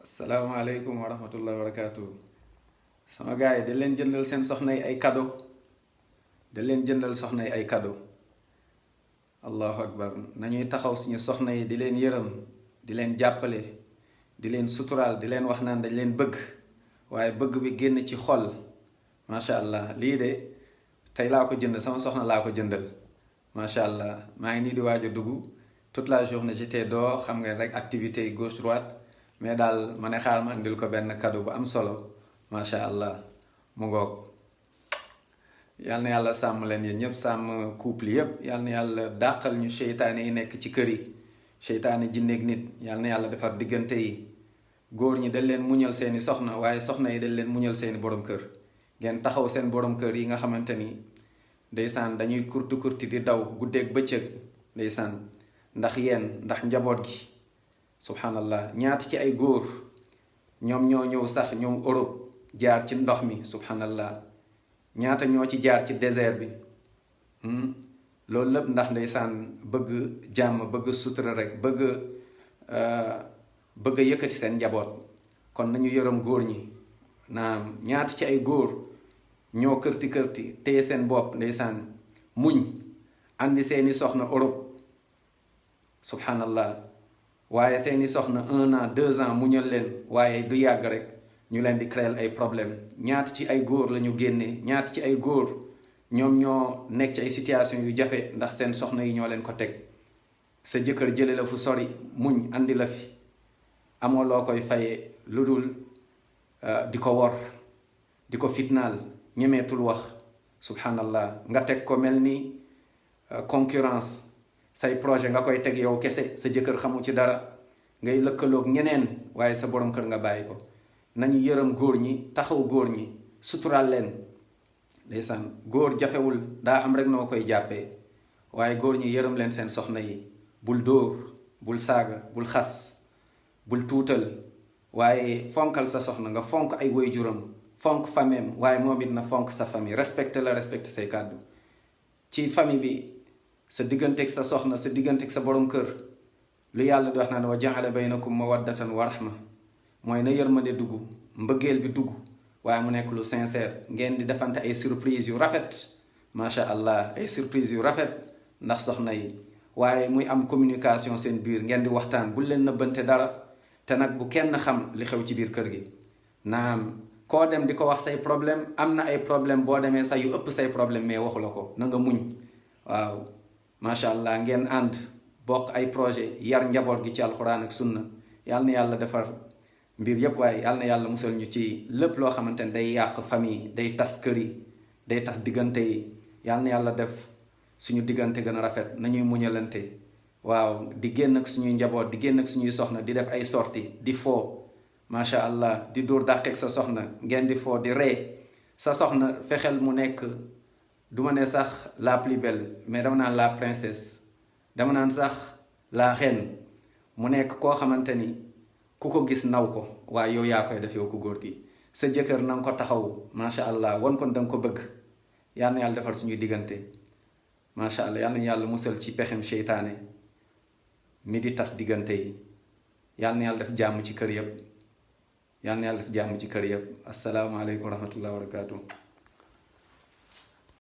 asalaamaaleykum wa rahmatullahi wa barakaatu. Sama gars yi da leen jëndal seen soxna yi ay cadeau, da leen jëndal soxna yi ay cadeau. Allahu akbar. Nañuy taxaw suñu soxna yi di leen yërëm, di leen jàppale, di leen suturaal, di leen wax naan dañ leen bëgg, waaye bëgg bi génn ci xol. Macha allah lii de tey laa ko jënd, sama soxna laa ko jëndal. Macha allah maa ngi nii di waaj a dugg. Toute la journée j'étais dehors, xam nga rek activité gauche droite, mais daal ma ne xaar ma andil ko benn cadeau bu am solo. Macha allah mu ngoog. Yal na yàlla sàmm leen yéen ñëpp, sàmm couple yëpp. Yal na yàlla dàqal ñu seytaane yi nekk ci kër yi, seytaane jinneeg nit. Yal na yàlla defar diggante yi. Góor ñi dañ leen muñal seeni soxna, waaye soxna yi dañ leen muñal seeni borom kër. Ngeen taxaw seen borom kër yi nga xamante ni ndeysaan dañuy kurti kurti di daw guddeeg bëccëg ndeysaan ndax yéen, ndax njaboot gi. Subhanallah, ñaata ci ay góor ñoom ñoo ñëw sax ñoom Europe jaar ci ndox mi. Subhanallah, ñaata ñoo ci jaar ci désert bi. Loolu lépp ndax ndeysaan bëgg jàmm, bëgg sutura rek, bëgg yëkkati seen njaboot. Kon nañu yërëm góor ñi. Naam, ñaata ci ay góor ñoo kërti kërti téye seen bopp ndeysaan muñ andi seeni soxna Europe. Subhanallah, waaye seeni soxna 1 an 2 ans muñal leen, waaye du yàgg rek ñu leen di créer ay problème. ñaata ci ay góor la ñu génnee, ñaata ci ay góor ñoom ñoo nekk ci ay situation yu jafe ndax seen soxna yi ñoo leen ko teg. sa jëkkër jële la fu sori muñ andi la fi, amoo loo koy fayee lu dul di ko wor, di ko fitnaal, ñemeetul wax. Subhanallah, nga teg ko mel ni concurrence. Say projet nga koy teg yow kese, sa jëkkër xamu ci dara, ngay lëkkaloog ñeneen, waaye sa borom kër nga bàyyi ko. Nañu yërëm góor ñi, taxaw góor ñi, suturaal leen. Ndeysaan góor jafewul, daa am rek noo koy jàppee, waaye góor ñi yërëm leen seen soxna yi. Bul dóor, bul saaga, bul xas, bul tuutal, waaye fonkal sa soxna, nga fonk ay waajuram, fonk fameem, waaye moom it na fonk sa famille. Respecte la, respecte say kàddu. Ci famille bi sa digganteeg sa soxna, sa digganteeg sa borom kër, lu yàlla di wax naan wa jaala baynakum mawaddatan wa rahma, mooy na yërmande dugg, mbëggeel bi dugg, waaye mu nekk lu sincère. Ngeen di defante ay surprise yu rafet. Macha allah, ay surprise yu rafet ndax soxna yi, waaye muy am communication seen biir, ngeen di waxtaan, bul leen nëbbante dara. Te nag bu kenn xam li xew ci biir kër gi. Naam, koo dem di ko wax say problème, am na ay problème boo demee sax yu ëpp say problème, mais waxu la ko, na nga muñ. waaw macha allah, ngeen ànd bokk ay projet, yar njaboot gi ci alxuraan ak sunna. yal na yàlla defar mbir yépp, waaye yal na yàlla musal ñu ci lépp loo xamante ne day yàq famille, day tas kër yi, day tas diggante yi. yal na yàlla def suñu diggante gën a rafet, nañuy muñalante. waaw di génn ak suñuy njaboot, di génn ak suñuy soxna, di def ay sorti, di foo. macha allah, di dóor dàqeeg sa soxna, ngeen di foo, di ree. sa soxna fexeel mu nekk, duma ne sax la plus belle, mais dama naan la princesse, dama naan sax la reine. mu nekk koo xamante ni ku ko gis naw ko, waaye yow yaa koy def, yow ku góor gi. sa jëkkër na nga ko taxaw, macha allah, wan ko danga ko bëgg. yal na yàlla defal suñuy diggante. macha allah, yal na yàlla musal ci pexem seytaane mi di tas diggante yi. yal na yàlla def jàmm ci kër yëpp. yal na yàlla def jàmm ci kër yëpp. asalaamaaleykum wa rahmatullahi wa barakaatu.